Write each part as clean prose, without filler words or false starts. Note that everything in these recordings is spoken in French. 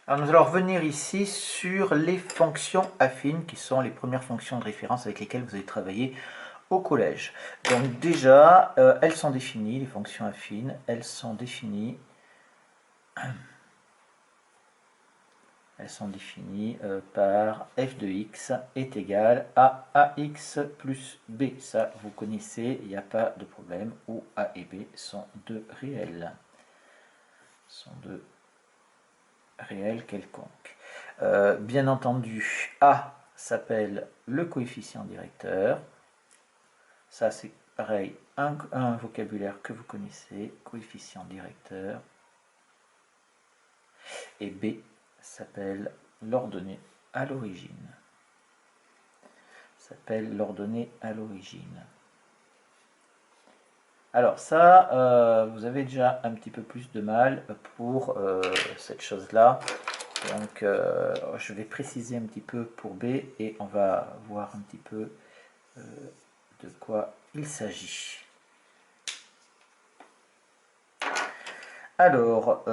Alors nous allons revenir ici sur les fonctions affines, qui sont les premières fonctions de référence avec lesquelles vous allez travailler au collège. Donc déjà, elles sont définies, les fonctions affines, elles sont définies par f de x est égal à ax plus b. Ça, vous connaissez, il n'y a pas de problème, où a et b sont deux réels. Quelconques. Bien entendu, a s'appelle le coefficient directeur. Ça, c'est pareil, un vocabulaire que vous connaissez, coefficient directeur. Et b s'appelle l'ordonnée à l'origine. Alors ça, vous avez déjà un petit peu plus de mal pour cette chose-là. Donc je vais préciser un petit peu pour B et on va voir un petit peu de quoi il s'agit. Alors,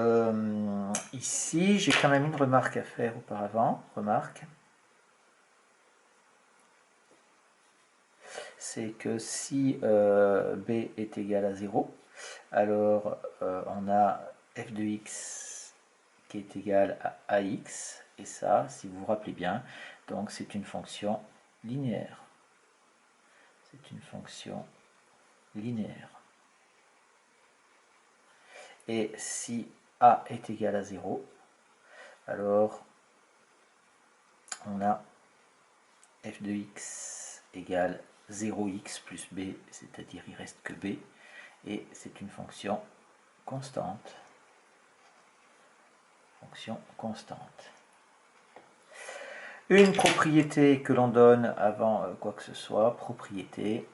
ici, j'ai quand même une remarque à faire auparavant. Remarque. C'est que si b est égal à 0, alors on a f de x qui est égal à ax, et ça, si vous vous rappelez bien, donc c'est une fonction linéaire. Et si a est égal à 0, alors on a f de x égale 0x plus b, c'est-à-dire il reste que b, et c'est une fonction constante. Une propriété que l'on donne avant quoi que ce soit, propriété.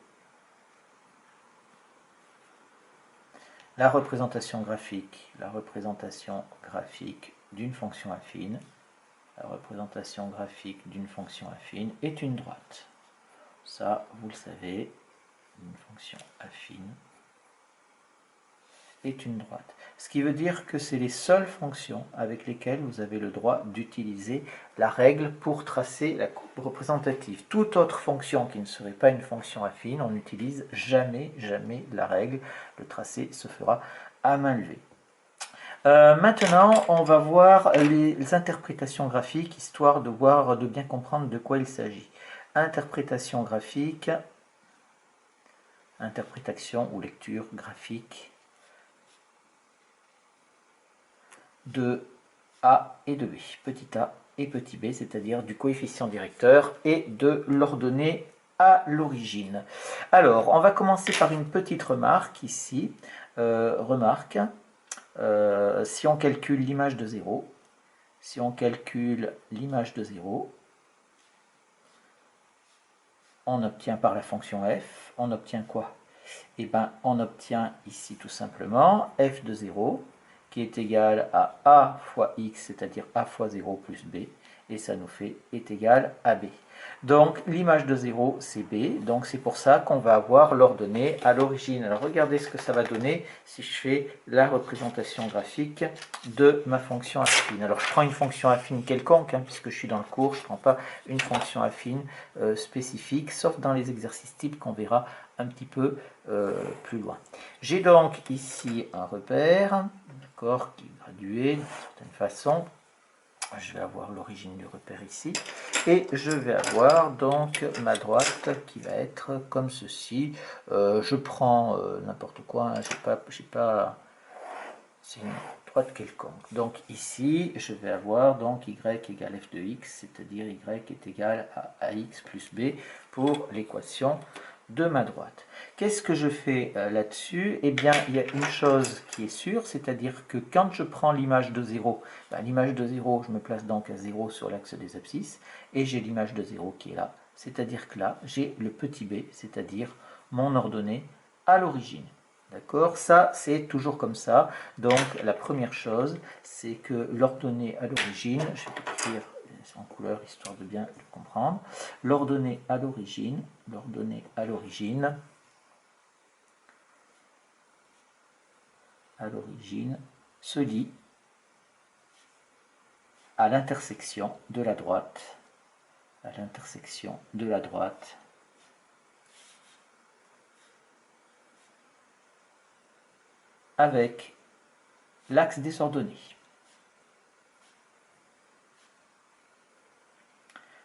La représentation graphique d'une fonction affine. La représentation graphique d'une fonction affine est une droite. Ça, vous le savez, une fonction affine est une droite. Ce qui veut dire que c'est les seules fonctions avec lesquelles vous avez le droit d'utiliser la règle pour tracer la courbe représentative. Toute autre fonction qui ne serait pas une fonction affine, on n'utilise jamais la règle. Le tracé se fera à main levée. Maintenant, on va voir les interprétations graphiques, histoire de bien comprendre de quoi il s'agit. Interprétation graphique, interprétation ou lecture graphique de A et de B, petit a et petit b, c'est-à-dire du coefficient directeur et de l'ordonnée à l'origine. Alors, on va commencer par une petite remarque ici. Si on calcule l'image de 0, on obtient par la fonction f, on obtient quoi? Eh bien, on obtient ici tout simplement f de 0 qui est égal à a fois x, c'est-à-dire a fois 0 plus b, et ça nous fait est égal à b. Donc l'image de 0 c'est b, donc c'est pour ça qu'on va avoir l'ordonnée à l'origine. Alors regardez ce que ça va donner si je fais la représentation graphique de ma fonction affine. Alors je prends une fonction affine quelconque, puisque je suis dans le cours, je ne prends pas une fonction affine spécifique, sauf dans les exercices types qu'on verra un petit peu plus loin. J'ai donc ici un repère, d'accord, qui est gradué d'une certaine façon. Je vais avoir l'origine du repère ici, et je vais avoir donc ma droite qui va être comme ceci. Je prends n'importe quoi, c'est une droite quelconque. Donc ici, je vais avoir donc y égale f de x, c'est-à-dire y est égal à ax plus b pour l'équation de ma droite. Qu'est-ce que je fais là-dessus? Eh bien, il y a une chose qui est sûre, c'est-à-dire que quand je prends l'image de 0, l'image de 0, je me place donc à 0 sur l'axe des abscisses, et j'ai l'image de 0 qui est là, c'est-à-dire que là, j'ai le petit b, c'est-à-dire mon ordonnée à l'origine. D'accord? Ça, c'est toujours comme ça. Donc, la première chose, c'est que l'ordonnée à l'origine, je vais écrire en couleur histoire de bien le comprendre, l'ordonnée à l'origine se lit à l'intersection de la droite, avec l'axe des ordonnées.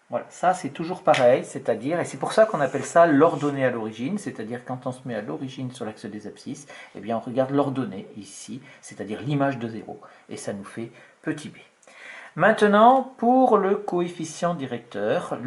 Voilà, ça c'est toujours pareil, c'est-à-dire, et c'est pour ça qu'on appelle ça l'ordonnée à l'origine, c'est-à-dire quand on se met à l'origine sur l'axe des abscisses, eh bien on regarde l'ordonnée ici, c'est-à-dire l'image de 0, et ça nous fait petit b. Maintenant, pour le coefficient directeur,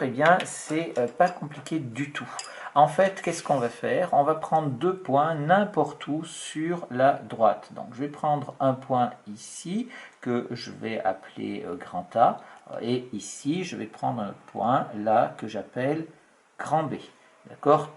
eh bien c'est pas compliqué du tout. En fait, qu'est-ce qu'on va faire? On va prendre 2 points n'importe où sur la droite. Donc je vais prendre un point ici que je vais appeler grand A. Et ici, je vais prendre un point là que j'appelle grand B. D'accord,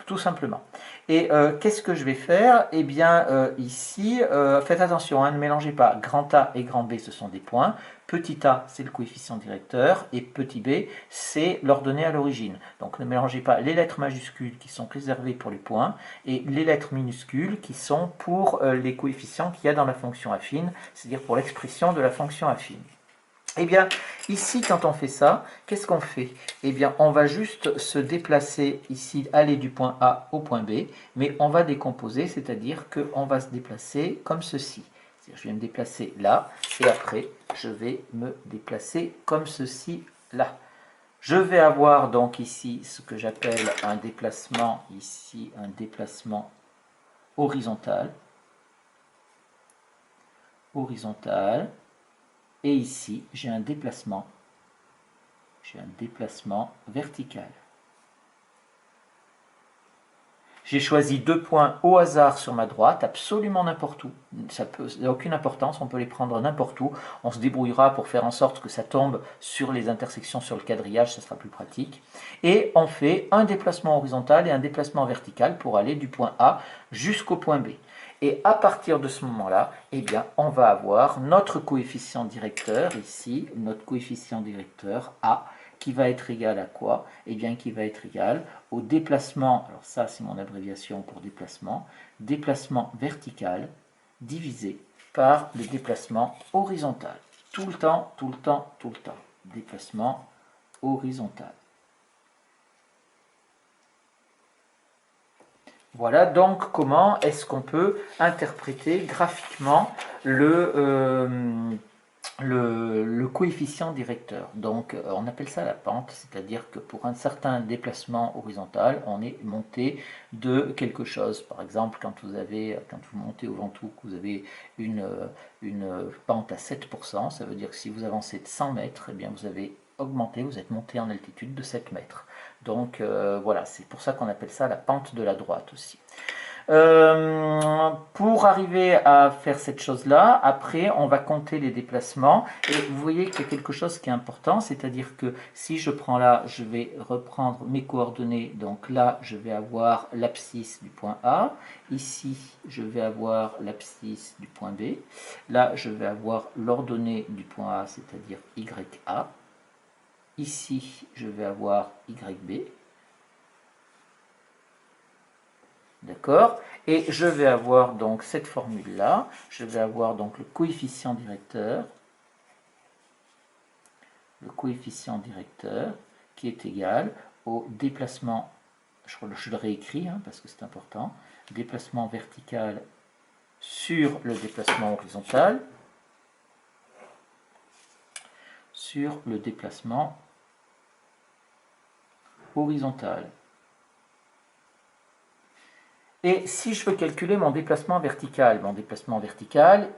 tout simplement. Et qu'est-ce que je vais faire? Eh bien, ici, faites attention, hein, ne mélangez pas. Grand A et grand B, ce sont des points. Petit a, c'est le coefficient directeur. Et petit b, c'est l'ordonnée à l'origine. Donc, ne mélangez pas les lettres majuscules qui sont réservées pour les points et les lettres minuscules qui sont pour les coefficients qu'il y a dans la fonction affine, c'est-à-dire pour l'expression de la fonction affine. Eh bien, ici, quand on fait ça, qu'est-ce qu'on fait? Eh bien, on va juste se déplacer ici, aller du point A au point B, mais on va décomposer, c'est-à-dire qu'on va se déplacer comme ceci. Je vais me déplacer là, et après, je vais me déplacer comme ceci là. Je vais avoir donc ici ce que j'appelle un déplacement, ici, un déplacement horizontal. Et ici, j'ai un déplacement vertical. J'ai choisi 2 points au hasard sur ma droite, absolument n'importe où. Ça n'a aucune importance, on peut les prendre n'importe où. On se débrouillera pour faire en sorte que ça tombe sur les intersections sur le quadrillage, ça sera plus pratique. Et on fait un déplacement horizontal et un déplacement vertical pour aller du point A jusqu'au point B. Et à partir de ce moment-là, eh bien, on va avoir notre coefficient directeur ici, notre coefficient directeur A, qui va être égal à quoi? Eh bien, qui va être égal au déplacement, alors ça c'est mon abréviation pour déplacement vertical divisé par le déplacement horizontal. Tout le temps, déplacement horizontal. Voilà donc comment est-ce qu'on peut interpréter graphiquement le coefficient directeur. Donc on appelle ça la pente, c'est-à-dire que pour un certain déplacement horizontal, on est monté de quelque chose. Par exemple, quand vous montez au Ventoux, vous avez une pente à 7%, ça veut dire que si vous avancez de 100 mètres, eh bien vous avez augmenté, vous êtes monté en altitude de 7 mètres. Donc voilà, c'est pour ça qu'on appelle ça la pente de la droite aussi. Pour arriver à faire cette chose-là, après on va compter les déplacements et vous voyez qu'il y a quelque chose qui est important, c'est-à-dire que si je prends là, je vais reprendre mes coordonnées, donc là je vais avoir l'abscisse du point A, ici je vais avoir l'abscisse du point B, là je vais avoir l'ordonnée du point A, c'est-à-dire YA, ici je vais avoir YB, d'accord? Et je vais avoir donc cette formule-là, je vais avoir donc le coefficient directeur qui est égal au déplacement, je le réécris hein, parce que c'est important, déplacement vertical sur le déplacement horizontal, Et si je veux calculer mon déplacement vertical,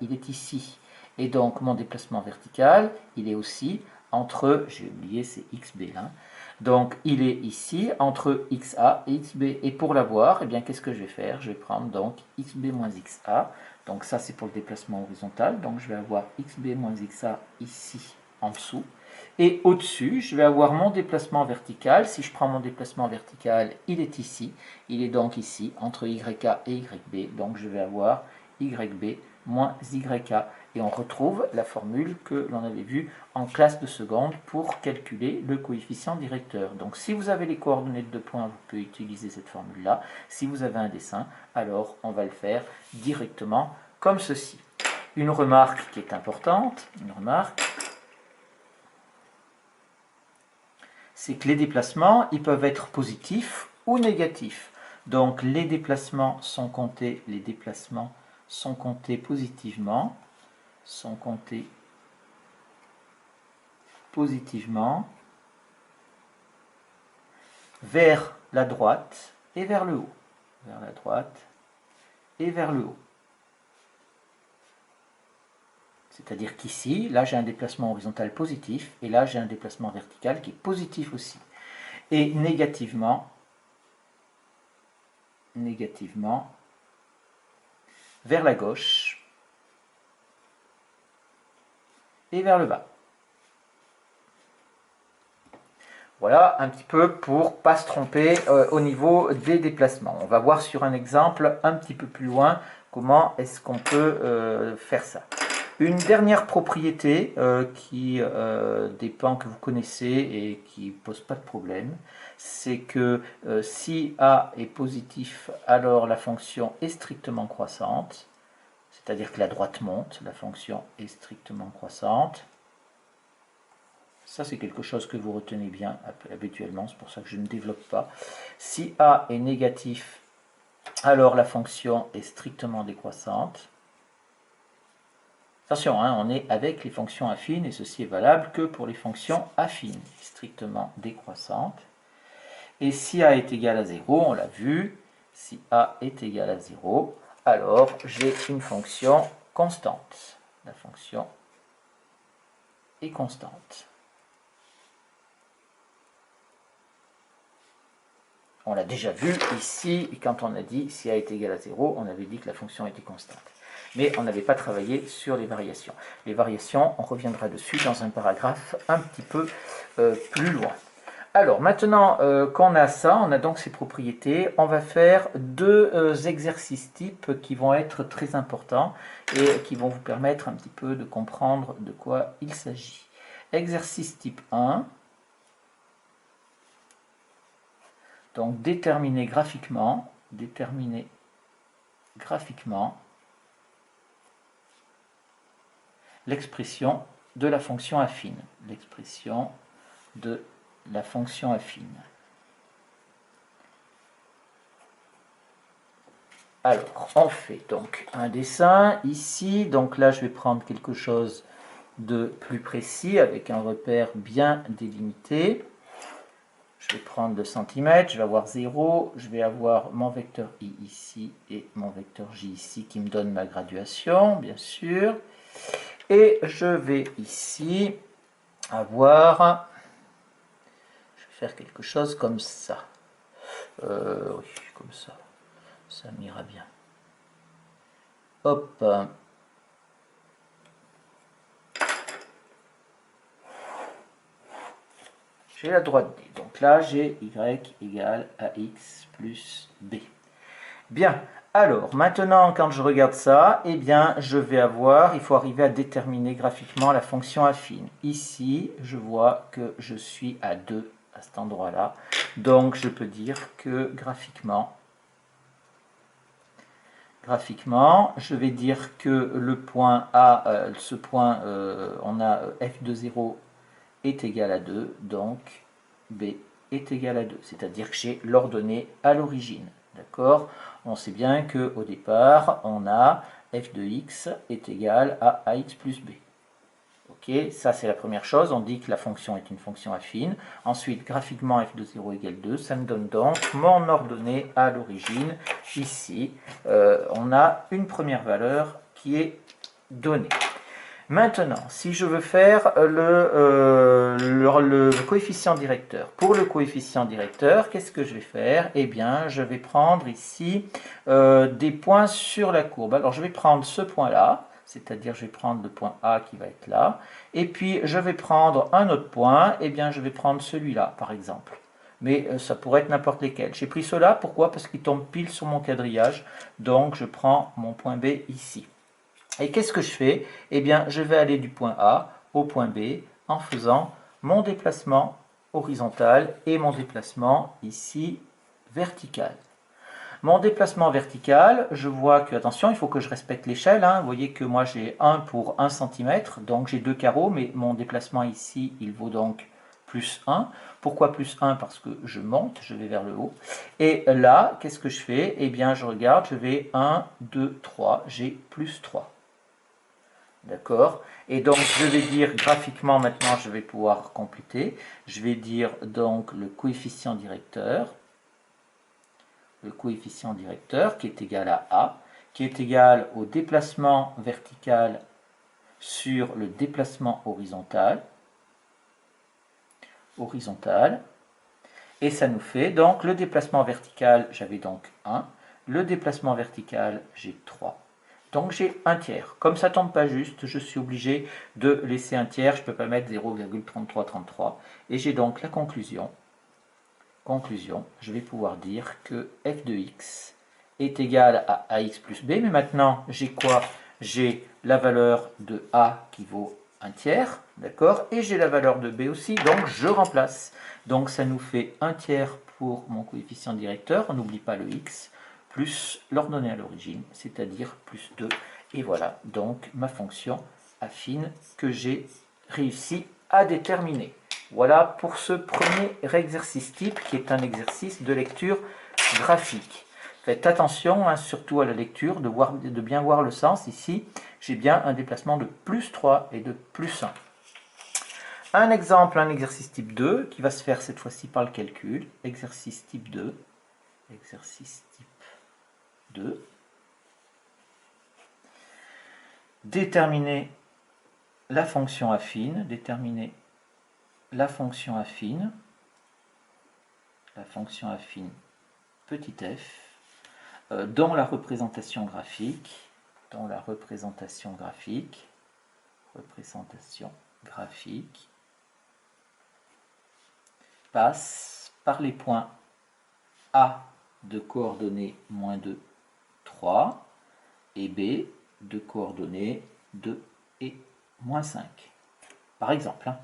il est ici. Et donc, mon déplacement vertical, il est aussi entre, j'ai oublié, c'est XB là. Donc, il est ici, entre XA et XB. Et pour l'avoir, eh bien, qu'est-ce que je vais faire? Je vais prendre donc XB moins XA. Donc, ça, c'est pour le déplacement horizontal. Donc, je vais avoir XB moins XA ici, en dessous. Et au-dessus, je vais avoir mon déplacement vertical. Si je prends mon déplacement vertical, il est ici. Il est donc ici, entre YA et YB. Donc je vais avoir YB moins YA. Et on retrouve la formule que l'on avait vue en classe de seconde pour calculer le coefficient directeur. Donc si vous avez les coordonnées de 2 points, vous pouvez utiliser cette formule-là. Si vous avez un dessin, alors on va le faire directement comme ceci. Une remarque qui est importante, c'est que les déplacements, ils peuvent être positifs ou négatifs. Donc les déplacements sont comptés positivement, vers la droite et vers le haut. Vers la droite et vers le haut. C'est-à-dire qu'ici, là j'ai un déplacement horizontal positif, et là j'ai un déplacement vertical qui est positif aussi. Et négativement, vers la gauche et vers le bas. Voilà un petit peu pour ne pas se tromper au niveau des déplacements. On va voir sur un exemple un petit peu plus loin comment est-ce qu'on peut faire ça. Une dernière propriété qui dépend, que vous connaissez et qui ne pose pas de problème, c'est que si A est positif, alors la fonction est strictement croissante, c'est-à-dire que la droite monte, la fonction est strictement croissante. Ça, c'est quelque chose que vous retenez bien habituellement, c'est pour ça que je ne développe pas. Si A est négatif, alors la fonction est strictement décroissante. Attention, hein, on est avec les fonctions affines, et ceci est valable que pour les fonctions affines, strictement décroissantes. Et si A est égal à 0, on l'a vu, si A est égal à 0, alors j'ai une fonction constante. La fonction est constante. On l'a déjà vu ici, quand on a dit si A est égal à 0, on avait dit que la fonction était constante. Mais on n'avait pas travaillé sur les variations. Les variations, on reviendra dessus dans un paragraphe un petit peu plus loin. Alors, maintenant qu'on a ça, on a donc ces propriétés, on va faire deux exercices types qui vont être très importants et qui vont vous permettre un petit peu de comprendre de quoi il s'agit. Exercice type 1. Donc déterminer graphiquement l'expression de la fonction affine. Alors, on fait donc un dessin ici. Donc là, je vais prendre quelque chose de plus précis avec un repère bien délimité. Je vais prendre le centimètre, je vais avoir 0, je vais avoir mon vecteur i ici et mon vecteur j ici qui me donne ma graduation, bien sûr. Et je vais ici avoir, je vais faire quelque chose comme ça. Oui, comme ça, ça m'ira bien. Hop. J'ai la droite D. Donc là, j'ai y égale à x plus b. Bien, alors maintenant, quand je regarde ça, eh bien, je vais avoir, il faut arriver à déterminer graphiquement la fonction affine. Ici, je vois que je suis à 2 à cet endroit-là. Donc, je peux dire que graphiquement, je vais dire que le point A, ce point, on a f de 0 est égal à 2, donc B est égal à 2, c'est-à-dire que j'ai l'ordonnée à l'origine. D'accord? On sait bien qu'au départ, on a f de x est égal à ax plus b. Ok, ça c'est la première chose, on dit que la fonction est une fonction affine. Ensuite, graphiquement, f de 0 égale 2, ça me donne donc mon ordonnée à l'origine. Ici, on a une première valeur qui est donnée. Maintenant, si je veux faire le coefficient directeur, pour le coefficient directeur, qu'est-ce que je vais faire? Eh bien, je vais prendre ici des points sur la courbe. Alors, je vais prendre ce point-là, c'est-à-dire je vais prendre le point A qui va être là, et puis je vais prendre un autre point, eh bien, je vais prendre celui-là, par exemple. Mais ça pourrait être n'importe lesquels. J'ai pris cela, pourquoi? Parce qu'il tombe pile sur mon quadrillage, donc je prends mon point B ici. Et qu'est-ce que je fais? Eh bien, je vais aller du point A au point B en faisant mon déplacement horizontal et mon déplacement ici vertical. Mon déplacement vertical, je vois que, attention, il faut que je respecte l'échelle. Hein. Vous voyez que moi j'ai 1 pour 1 cm, donc j'ai 2 carreaux, mais mon déplacement ici, il vaut donc plus 1. Pourquoi plus 1? Parce que je monte, je vais vers le haut. Et là, qu'est-ce que je fais? Eh bien, je regarde, je vais 1, 2, 3, j'ai plus 3. D'accord? Et donc, je vais dire graphiquement, maintenant, je vais pouvoir compléter. Je vais dire donc le coefficient directeur. Le coefficient directeur qui est égal à A, qui est égal au déplacement vertical sur le déplacement horizontal. Et ça nous fait donc le déplacement vertical, j'avais donc 1. Le déplacement vertical, j'ai 3. Donc j'ai un tiers. Comme ça ne tombe pas juste, je suis obligé de laisser un tiers. Je ne peux pas mettre 0,3333. Et j'ai donc la conclusion. Je vais pouvoir dire que f de x est égal à ax plus b. Mais maintenant, j'ai quoi? J'ai la valeur de a qui vaut un tiers, d'accord? Et j'ai la valeur de b aussi, donc je remplace. Donc ça nous fait un tiers pour mon coefficient directeur, on n'oublie pas le x, plus l'ordonnée à l'origine, c'est-à-dire plus 2. Et voilà donc ma fonction affine que j'ai réussi à déterminer. Voilà pour ce premier exercice type qui est un exercice de lecture graphique. Faites attention, hein, surtout à la lecture, de bien voir le sens. Ici, j'ai bien un déplacement de plus 3 et de plus 1. Un exemple, un exercice type 2 qui va se faire cette fois-ci par le calcul. Exercice type 2. Exercice type 2. Déterminer la fonction affine. Déterminer la fonction affine petit f dans la représentation graphique, passe par les points A de coordonnées moins 2, 3 et B de coordonnées 2 et moins 5. Par exemple. Hein.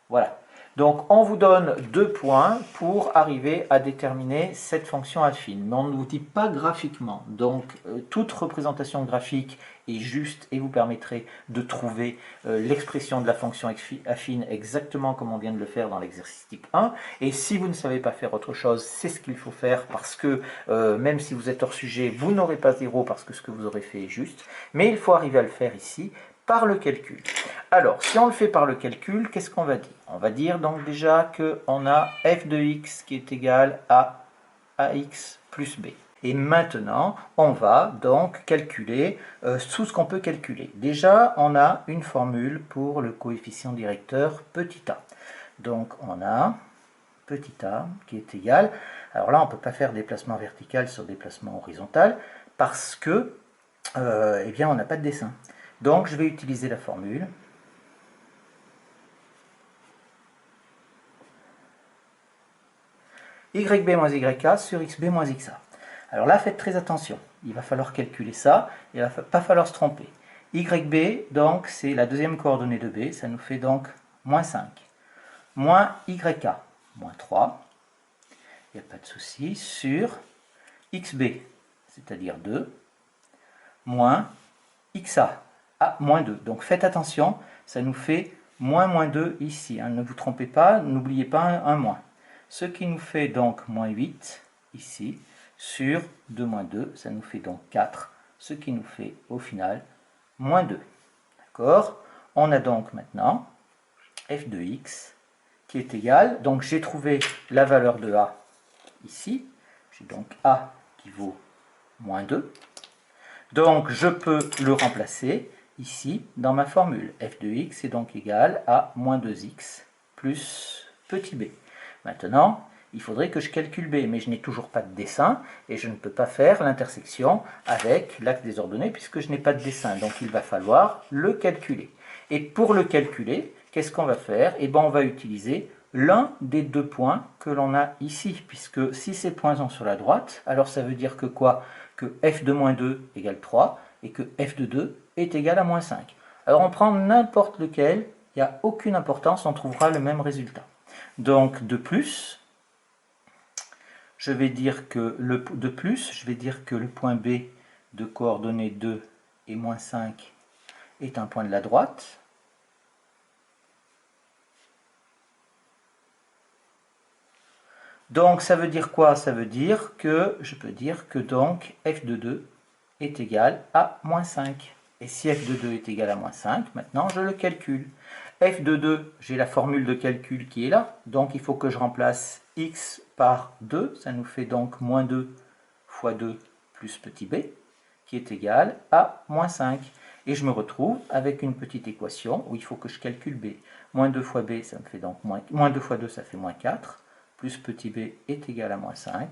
Voilà. Donc on vous donne 2 points pour arriver à déterminer cette fonction affine. Mais on ne vous dit pas graphiquement. Donc toute représentation graphique est juste et vous permettrait de trouver l'expression de la fonction affine exactement comme on vient de le faire dans l'exercice type 1. Et si vous ne savez pas faire autre chose, c'est ce qu'il faut faire parce que même si vous êtes hors sujet, vous n'aurez pas 0 parce que ce que vous aurez fait est juste. Mais il faut arriver à le faire ici par le calcul. Alors, si on le fait par le calcul, qu'est-ce qu'on va dire? On va dire donc déjà qu'on a f de x qui est égal à ax plus b. Et maintenant, on va donc calculer tout ce qu'on peut calculer. Déjà, on a une formule pour le coefficient directeur petit a. Donc, on a petit a qui est égal. Alors là, on ne peut pas faire déplacement vertical sur déplacement horizontal parce que, eh bien, on n'a pas de dessin. Donc, je vais utiliser la formule. YB moins YA sur XB moins XA. Alors là, faites très attention. Il va falloir calculer ça. Il ne va pas falloir se tromper. YB, donc, c'est la deuxième coordonnée de B. Ça nous fait donc moins 5. Moins YA, moins 3. Il n'y a pas de souci. Sur XB, c'est-à-dire 2. Moins XA. Ah, moins 2. Donc faites attention, ça nous fait moins 2 ici. Hein. Ne vous trompez pas, n'oubliez pas un moins. Ce qui nous fait donc moins 8 ici, sur 2 moins 2, ça nous fait donc 4. Ce qui nous fait au final moins 2. D'accord? On a donc maintenant f de x qui est égal, donc j'ai trouvé la valeur de a ici. J'ai donc a qui vaut moins 2. Donc je peux le remplacer ici dans ma formule. F de x est donc égal à moins 2x plus petit b. Maintenant, il faudrait que je calcule b, mais je n'ai toujours pas de dessin et je ne peux pas faire l'intersection avec l'axe des ordonnées puisque je n'ai pas de dessin. Donc il va falloir le calculer. Et pour le calculer, qu'est-ce qu'on va faire? Eh bien, on va utiliser l'un des 2 points que l'on a ici, puisque si ces points sont sur la droite, alors ça veut dire que quoi? Que f de moins 2 égale 3 et que f de 2 est égal à moins 5. Alors on prend n'importe lequel, il n'y a aucune importance, on trouvera le même résultat. Donc de plus, je vais dire que de plus, je vais dire que le point B de coordonnées 2 et moins 5 est un point de la droite. Donc ça veut dire quoi? Ça veut dire que je peux dire que donc f de 2 est égal à moins 5. Et si f de 2 est égal à moins 5, maintenant je le calcule. F de 2, j'ai la formule de calcul qui est là, donc il faut que je remplace x par 2, ça nous fait donc moins 2 fois 2 plus petit b, qui est égal à moins 5. Et je me retrouve avec une petite équation où il faut que je calcule b. Moins 2 fois b, ça me fait donc moins 2 fois 2, ça fait moins 4, plus petit b est égal à moins 5,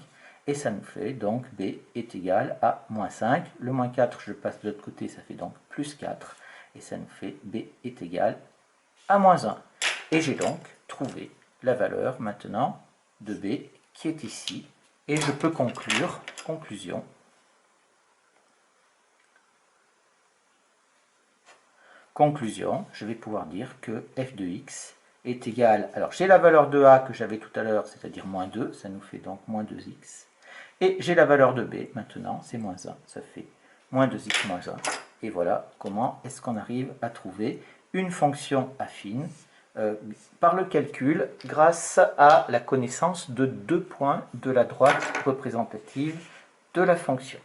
et ça nous fait donc b est égal à moins 5. Le moins 4, je le passe de l'autre côté, ça fait donc plus 4, et ça nous fait b est égal à moins 1. Et j'ai donc trouvé la valeur maintenant de b qui est ici, et je peux conclure, conclusion, je vais pouvoir dire que f de x est égal, alors j'ai la valeur de a que j'avais tout à l'heure, c'est-à-dire moins 2, ça nous fait donc moins 2x, et j'ai la valeur de b maintenant, c'est moins 1, ça fait moins 2x moins 1, et voilà comment est-ce qu'on arrive à trouver une fonction affine par le calcul grâce à la connaissance de deux points de la droite représentative de la fonction.